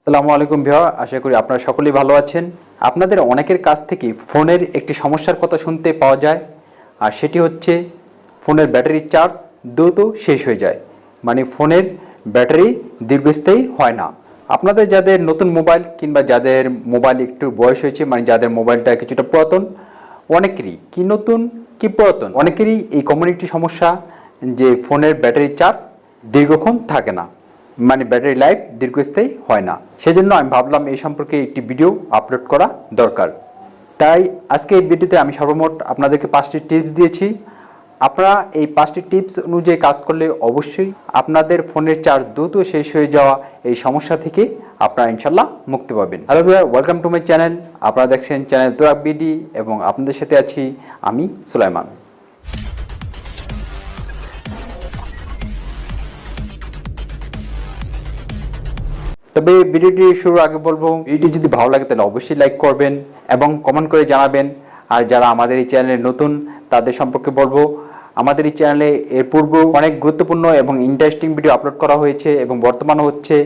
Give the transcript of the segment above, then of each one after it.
আসসালামু আলাইকুম ভিউয়ার, আশা করি আপনারা সকলেই ভালো আছেন। আপনাদের অনেকের কাছ থেকে ফোনের একটি সমস্যার কথা শুনতে পাওয়া যায়, আর সেটি হচ্ছে ফোনের ব্যাটারি চার্জ দ্রুত শেষ হয়ে যায়, মানে ফোনের ব্যাটারি দীর্ঘস্থায়ী হয় না। আপনাদের যাদের নতুন মোবাইল কিংবা যাদের মোবাইল একটু বয়স হয়েছে, মানে যাদের মোবাইলটা কিছুটা পুরাতন, অনেকেরই কি নতুন কি পুরাতন অনেকেরই এই কমন একটি সমস্যা যে ফোনের ব্যাটারি চার্জ দীর্ঘক্ষণ থাকে না, মানে ব্যাটারি লাইফ দীর্ঘস্থায়ী হয় না। সেজন্য আমি ভাবলাম এই সম্পর্কে একটি ভিডিও আপলোড করা দরকার। তাই আজকে এই ভিডিওতে আমি সর্বমোট আপনাদেরকে 5টি টিপস দিয়েছি। আপনারা এই 5টি টিপস অনুযায়ী কাজ করলে অবশ্যই আপনাদের ফোনের চার্জ দ্রুত শেষ হয়ে যাওয়া এই সমস্যা থেকে আপনারা ইনশাল্লাহ মুক্তি পাবেন। Hello viewer, welcome to my channel. আপনারা দেখছেন চ্যানেল তুরাগ বিডি এবং আপনাদের সাথে আছি আমি সুলাইমান। তবে ভিডিওটি শুরুর আগে বলবো, ভিডিওটি যদি ভালো লাগে তাহলে অবশ্যই লাইক করবেন এবং কমেন্ট করে জানাবেন। আর যারা আমাদের এই চ্যানেলে নতুন তাদের সম্পর্কে বলবো, আমাদের এই চ্যানেলে এর পূর্বে অনেক গুরুত্বপূর্ণ এবং ইন্টারেস্টিং ভিডিও আপলোড করা হয়েছে এবং বর্তমানও হচ্ছে।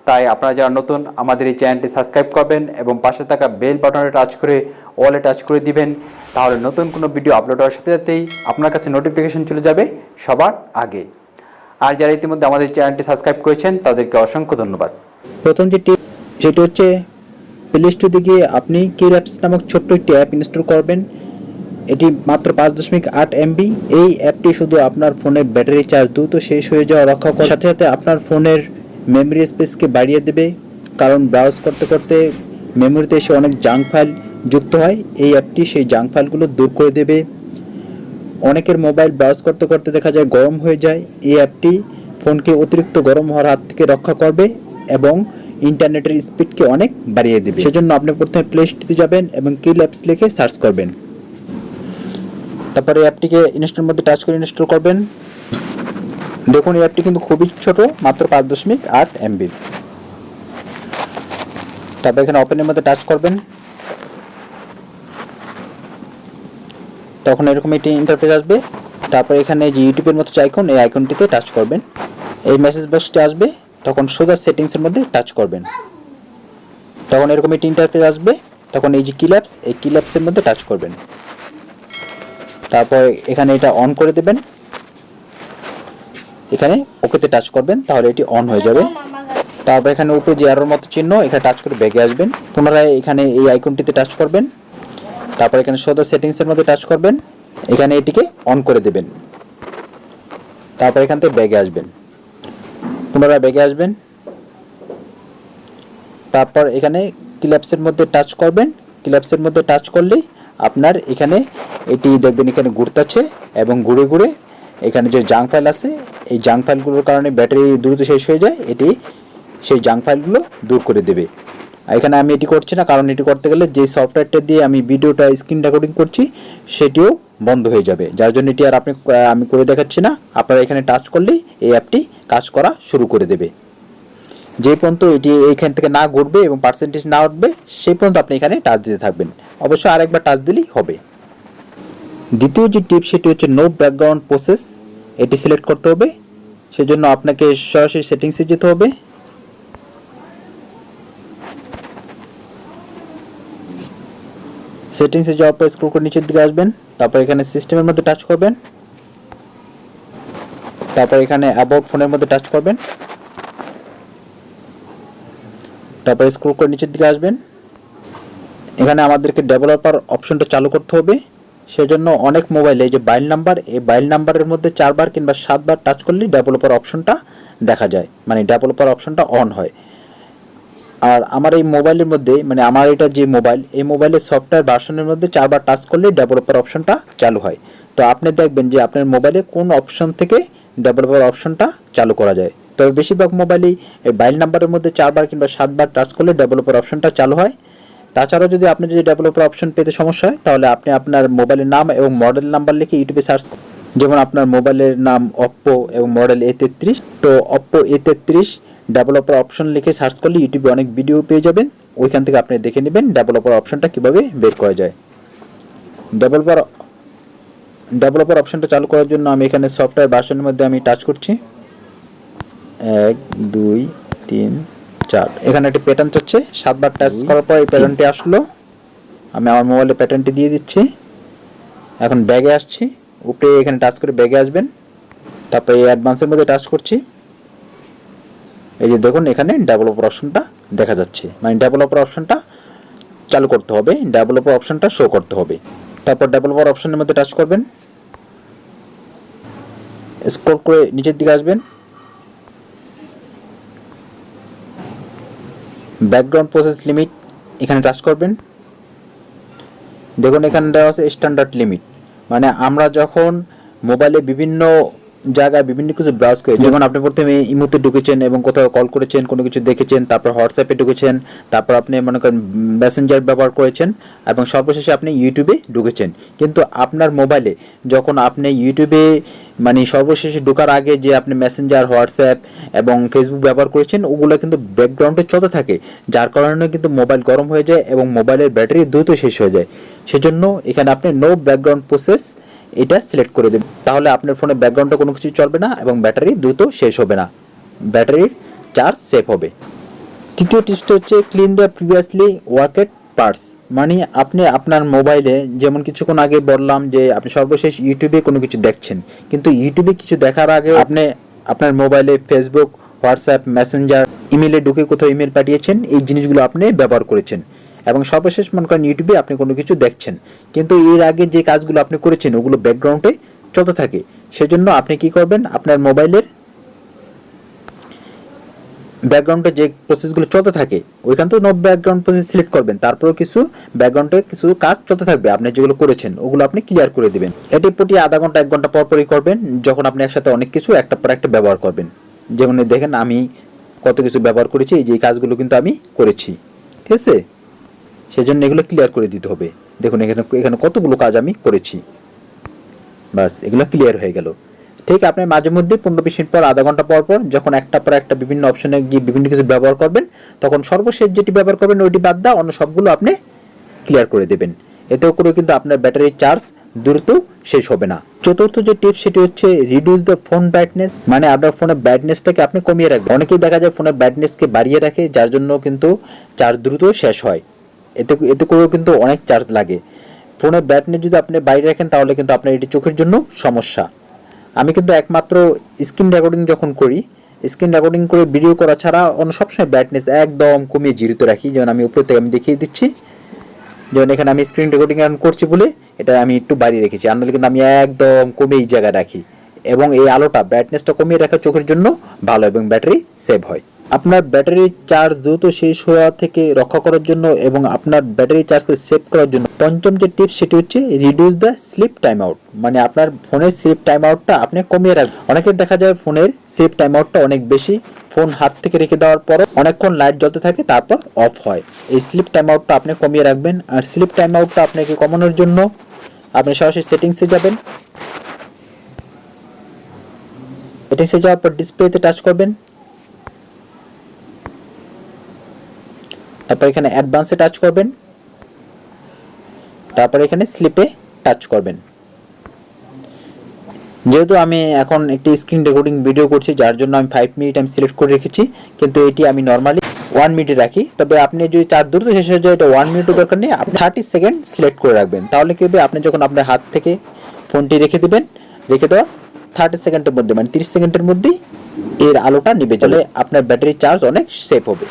তাই আপনারা যারা নতুন আমাদের এই চ্যানেলটি সাবস্ক্রাইব করবেন এবং পাশে থাকা বেল বাটনে টাচ করে অলে টাচ করে দিবেন। তাহলে নতুন কোনো ভিডিও আপলোড হওয়ার সাথে সাথেই আপনার কাছে নোটিফিকেশন চলে যাবে সবার আগে। আর যারা ইতিমধ্যে আমাদের চ্যানেলটি সাবস্ক্রাইব করেছেন তাদেরকে অসংখ্য ধন্যবাদ। প্রথম যে টিপ সেটি হচ্ছে প্লে স্টোরে গিয়ে আপনি KillApps নামক ছোট্ট একটি অ্যাপ ইনস্টল করবেন। এটি মাত্র 5.8 MB। এই অ্যাপটি শুধু আপনার ফোনের ব্যাটারি চার্জ দ্রুত শেষ হয়ে যাওয়া রক্ষা করার সাথে সাথে আপনার ফোনের মেমরি স্পেসকে বাড়িয়ে দেবে, কারণ ব্রাউজ করতে করতে মেমোরিতে এসে অনেক জাঙ্ক ফাইল যুক্ত হয়। এই অ্যাপটি সেই জাঙ্ক ফাইলগুলো দূর করে দেবে। অনেকের মোবাইল ব্রাউজ করতে করতে দেখা যায় গরম হয়ে যায়। এই অ্যাপটি ফোনকে অতিরিক্ত গরম হওয়ার হাত থেকে রক্ষা করবে এবং ইন্টারনেটের স্পিডকে অনেক বাড়িয়ে দেবে। সেজন্য আপনি প্রথমে প্লে স্টোরে যাবেন এবং KillApps লিখে সার্চ করবেন। তারপরে অ্যাপটিকে ইনস্টলের মধ্যে টাচ করে ইনস্টল করবেন। দেখুন এই অ্যাপটি কিন্তু খুবই ছোট, মাত্র 5.8 MB। তারপর এখানে ওপেনের মধ্যে টাচ করবেন। তখন এরকম একটি ইন্টারফেস আসবে। তারপর এখানে যে ইউটিউবের মতো আইকন, এই আইকনটিতে টাচ করবেন। এই মেসেজ বক্সটি আসবে, তখন সোজা সেটিংসের মধ্যে টাচ করবেন। তখন এরকম একটি ইন্টারফেস আসবে। তখন এই যে KillApps, এই KillApps এর মধ্যে টাচ করবেন। তারপর এখানে এটা অন করে দেবেন। এখানে ওকেতে টাচ করবেন, তাহলে এটি অন হয়ে যাবে। তারপর এখানে উপরে যে অ্যারোর মতো চিহ্ন, এখানে টাচ করে ব্যাগে আসবেন। পুনরায় এখানে এই আইকনটিতে টাচ করবেন। তারপর এখানে সোজা সেটিংসের মধ্যে টাচ করবেন। এখানে এটিকে অন করে দেবেন। তারপর এখান থেকে ব্যাগে আসবেন, পুনরায় ব্যাগে আসবেন। তারপর এখানে KillApps এর মধ্যে টাচ করবেন। KillApps এর মধ্যে টাচ করলেই আপনার এখানে এটি দেখবেন এখানে ঘুরতেছে এবং ঘুরে ঘুরে এখানে যে জাঙ্ক ফাইল আছে, এই জাঙ্ক ফাইলগুলোর কারণে ব্যাটারি দ্রুত শেষ হয়ে যায়, এটি সেই জাঙ্ক ফাইলগুলো দূর করে দেবে। এখানে আমি এটি করছি না, কারণ এটি করতে গেলে যে সফটওয়্যারটা দিয়ে আমি ভিডিওটা স্ক্রিন রেকর্ডিং করছি সেটিও বন্ধ হয়ে যাবে, যার জন্য এটি আর আমি করে দেখাচ্ছি না। আপনারা এখানে টাচ করলেই এই অ্যাপটি কাজ করা শুরু করে দেবে। যে পর্যন্ত এটি এইখান থেকে না ঘুরবে এবং পার্সেন্টেজ না উঠবে সেই পর্যন্ত আপনি এখানে টাচ দিতে থাকবেন। অবশ্যই আরেকবার টাচ দিলেই হবে। দ্বিতীয় যে টিপ সেটি হচ্ছে নো ব্যাকগ্রাউন্ড প্রসেস। এটি সিলেক্ট করতে হবে। সেজন্য আপনাকে সরাসরি সেটিংসে যেতে হবে। সেটিংসে যাওয়ার পর স্ক্রল করে নিচের দিকে আসবেন। তারপর এখানে সিস্টেমের মধ্যে টাচ করবেন। তারপর এখানে অ্যাবাউট ফোনের মধ্যে টাচ করবেন। তারপর স্ক্রল করে নিচের দিকে আসবেন। এখানে আমাদেরকে ডেভেলপার অপশনটা চালু করতে হবে। সেজন্য অনেক মোবাইলে এই যে বাইল নাম্বার, এই বাইল নাম্বারের মধ্যে 4 বার কিংবা 7 বার টাচ করলেই ডেভেলপার অপশনটা দেখা যায়, মানে ডেভেলপার অপশনটা অন হয়। আর আমার এই মোবাইলের মধ্যে, মানে আমার এটা যে মোবাইল, এই মোবাইলের সফটওয়্যার ভার্সনের মধ্যে 4 বার টাচ করলেই ডেভেলপার অপশনটা চালু হয়। তো আপনি দেখবেন যে আপনার মোবাইলে কোন অপশন থেকে ডেভেলপার অপশনটা চালু করা যায়। তবে বেশিরভাগ মোবাইলেই এই বাইল নাম্বারের মধ্যে 4 বার কিংবা 7 বার টাচ করলে ডেভেলপার অপশনটা চালু হয়। তাছাড়াও যদি আপনি ডেভেলপার অপশন পেতে সমস্যা হয়, তাহলে আপনি আপনার মোবাইলের নাম এবং মডেল নাম্বার লিখে ইউটিউবে সার্চ করুন। যেমন আপনার মোবাইলের নাম Oppo এবং মডেল A33, তো Oppo A33 ডেভেলপার অপশন লিখে সার্চ করলে ইউটিউবে অনেক ভিডিও পেয়ে যাবেন। ওইখান থেকে আপনি দেখে নেবেন ডেভেলপার অপশনটা কিভাবে বের করা যায়। ডেভেলপার অপশনটা চালু করার জন্য আমি এখানে সফটওয়্যার ভার্সনের মধ্যে আমি টাচ করছি। 1 2 3 4। এখানে একটি প্যাটার্ন হচ্ছে 7 বার টাচ করার পর এই প্যাটার্নটি আসলো। আমি আমার মোবাইলে প্যাটার্নটি দিয়ে দিচ্ছি। এখন ব্যাগে আসছি, উপরে এখানে টাচ করে ব্যাগে আসবেন, তারপরে এই অ্যাডভান্সের মধ্যে টাচ করছি। এই যে দেখুন এখানে ডেভেলপার অপশনটা দেখা যাচ্ছে, মানে ডেভেলপার অপশনটা চালু করতে হবে, ডেভেলপার অপশনটা শো করতে হবে। তারপর ডেভেলপার অপশনের মধ্যে টাচ করবেন, স্ক্রল করে নিচের দিকে আসবেন, ব্যাকগ্রাউন্ড প্রসেস লিমিট এখানে টাচ করবেন। দেখুন এখানে দেওয়া আছে স্ট্যান্ডার্ড লিমিট, মানে আমরা যখন মোবাইলে বিভিন্ন জায়গায় বিভিন্ন কিছু ব্রাউজ করি, যেমন আপনি প্রথমে ইমোতে ঢুকেছেন এবং কোথাও কল করেছেন, কোনো কিছু দেখেছেন, তারপর হোয়াটসঅ্যাপে ঢুকেছেন, তারপর আপনি মনে করেন মেসেঞ্জার ব্যবহার করেছেন এবং সর্বশেষে আপনি ইউটিউবে ঢুকেছেন। কিন্তু আপনার মোবাইলে যখন আপনি ইউটিউবে মানে সর্বশেষে ঢোকার আগে যে আপনি মেসেঞ্জার, হোয়াটসঅ্যাপ এবং ফেসবুক ব্যবহার করেছেন, ওগুলো কিন্তু ব্যাকগ্রাউন্ডে চলতে থাকে, যার কারণে কিন্তু মোবাইল গরম হয়ে যায় এবং মোবাইলের ব্যাটারি দ্রুত শেষ হয়ে যায়। সেজন্য এখানে আপনি নো ব্যাকগ্রাউন্ড প্রসেস এটা সিলেক্ট করে দেবেন, তাহলে আপনার ফোনে ব্যাকগ্রাউন্ডে কোনো কিছু চলবে না এবং ব্যাটারি দ্রুত শেষ হবে না, ব্যাটারির চার্জ সেভ হবে। তৃতীয় টিপসটা হচ্ছে clean the previously worked parts, মানে আপনি আপনার মোবাইলে যেমন কিছুক্ষণ আগে বললাম যে আপনি সর্বশেষ ইউটিউবে কোনো কিছু দেখছেন, কিন্তু ইউটিউবে কিছু দেখার আগে আপনি আপনার মোবাইলে ফেসবুক, হোয়াটসঅ্যাপ, মেসেঞ্জার, ইমেলে ঢুকে কোথাও ইমেল পাঠিয়েছেন, এই জিনিসগুলো আপনি ব্যবহার করেছেন এবং সর্বশেষ মনে করেন ইউটিউবে আপনি কোনো কিছু দেখছেন, কিন্তু এর আগে যে কাজগুলো আপনি করেছেন ওগুলো ব্যাকগ্রাউন্ডে চলতে থাকে। সেজন্য আপনি কি করবেন, আপনার মোবাইলের ব্যাকগ্রাউন্ডে যে প্রসেসগুলো চলতে থাকে ওইখান থেকে নো ব্যাকগ্রাউন্ড প্রসেস সিলেক্ট করবেন, তারপরেও কিছু ব্যাকগ্রাউন্ডে কিছু কাজ চলতে থাকবে, আপনি যেগুলো করেছেন ওগুলো আপনি ক্লিয়ার করে দিবেন। এটি প্রতি আধা ঘন্টা 1 ঘন্টা পর পরই করবেন, যখন আপনি একসাথে অনেক কিছু একটা পর একটা ব্যবহার করবেন। যেমন দেখেন আমি কত কিছু ব্যবহার করেছি, এই যে কাজগুলো কিন্তু আমি করেছি, ঠিক আছে? সেজন্য এগুলো ক্লিয়ার করে দিতে হবে। দেখুন এখানে কতগুলো কাজ আমি করেছি, বাস এগুলো ক্লিয়ার হয়ে গেল। ঠিক আপনি মাঝে মধ্যে 15-20 মিনিট পর, আধা ঘন্টা পর পর যখন একটা পর একটা বিভিন্ন অপশনে গিয়ে বিভিন্ন কিছু ব্যবহার করবেন, তখন সর্বশেষ যেটি ব্যবহার করবেন ওইটি বাদ দাও, অন্য সবগুলো আপনি ক্লিয়ার করে দেবেন। এতেও করে কিন্তু আপনার ব্যাটারির চার্জ দ্রুত শেষ হবে না। চতুর্থ যে টিপস সেটি হচ্ছে রিডিউস দ্য ফোন ব্রাইটনেস, মানে আপনার ফোনের ব্রাইটনেসটাকে আপনি কমিয়ে রাখবেন। অনেকেই দেখা যায় ফোনের ব্রাইটনেসকে বাড়িয়ে রাখে, যার জন্য কিন্তু চার্জ দ্রুত শেষ হয়। এতে করেও কিন্তু অনেক চার্জ লাগে। ফোনের ব্রাইটনেস যদি আপনি বাইরে রাখেন তাহলে কিন্তু আপনার এটি চোখের জন্য সমস্যা। আমি কিন্তু একমাত্র স্ক্রিন রেকর্ডিং যখন করি, স্ক্রিন রেকর্ডিং করে ভিডিও করা ছাড়া অন্য সবসময় ব্রাইটনেস একদম কমিয়ে জিরোতে রাখি। যেমন আমি উপর থেকে আমি দেখিয়ে দিচ্ছি, যেমন এখানে আমি স্ক্রিন রেকর্ডিং এখন করছি বলে এটা আমি একটু বাড়িয়ে রেখেছি, আনলে কিন্তু আমি একদম কমে এই জায়গায় রাখি। এবং এই আলোটা ব্রাইটনেসটা কমিয়ে রাখা চোখের জন্য ভালো এবং ব্যাটারি সেভ হয়। আপনার ব্যাটারির চার্জ দ্রুত শেষ হওয়া থেকে রক্ষা করার জন্য এবং আপনার ব্যাটারি চার্জকে সেভ করার জন্য পঞ্চম যে টিপস সেটি হচ্ছে reduce the slip time out, মানে আপনার ফোনের স্লিপ টাইম আউটটা আপনি কমিয়ে রাখবেন। অনেকের দেখা যায় ফোনের স্লিপ টাইম আউটটা অনেক বেশি, ফোন হাত থেকে রেখে দেওয়ার পর অনেকক্ষণ লাইট জ্বলতে থাকে তারপর অফ হয়। এই স্লিপ টাইম আউটটা আপনি কমিয়ে রাখবেন। আর স্লিপ টাইম আউটটা আপনাকে কমানোর জন্য আপনি সরাসরি সেটিংসে যাবেন, সেটিংসে যাওয়ার পর ডিসপ্লেতে টাচ করবেন, তারপর এখানে অ্যাডভান্সে টাচ করবেন, তারপর এখানে স্লিপে টাচ করবেন। যেহেতু আমি এখন একটি স্ক্রিন রেকর্ডিং ভিডিও করছি, যার জন্য আমি 5 মিনিট আমি সিলেক্ট করে রেখেছি, কিন্তু এটি আমি নর্মালি 1 মিনিটে রাখি। তবে আপনি যদি চার্জ দ্রুত শেষ হয়ে যায়, এটা 1 মিনিটের দরকার নেই, আপনি 30 সেকেন্ড সিলেক্ট করে রাখবেন। তাহলে কি হবে, আপনি যখন আপনার হাত থেকে ফোনটি রেখে দেবেন, রেখে দেওয়ার 30 সেকেন্ডের মধ্যে মানে 30 সেকেন্ডের মধ্যেই এর আলোটা নিভে যাবে, আপনার ব্যাটারি চার্জ অনেক সেভ হবে।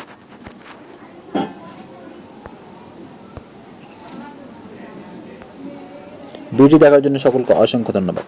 ভিডিও দেখার জন্য সকলকে অসংখ্য ধন্যবাদ।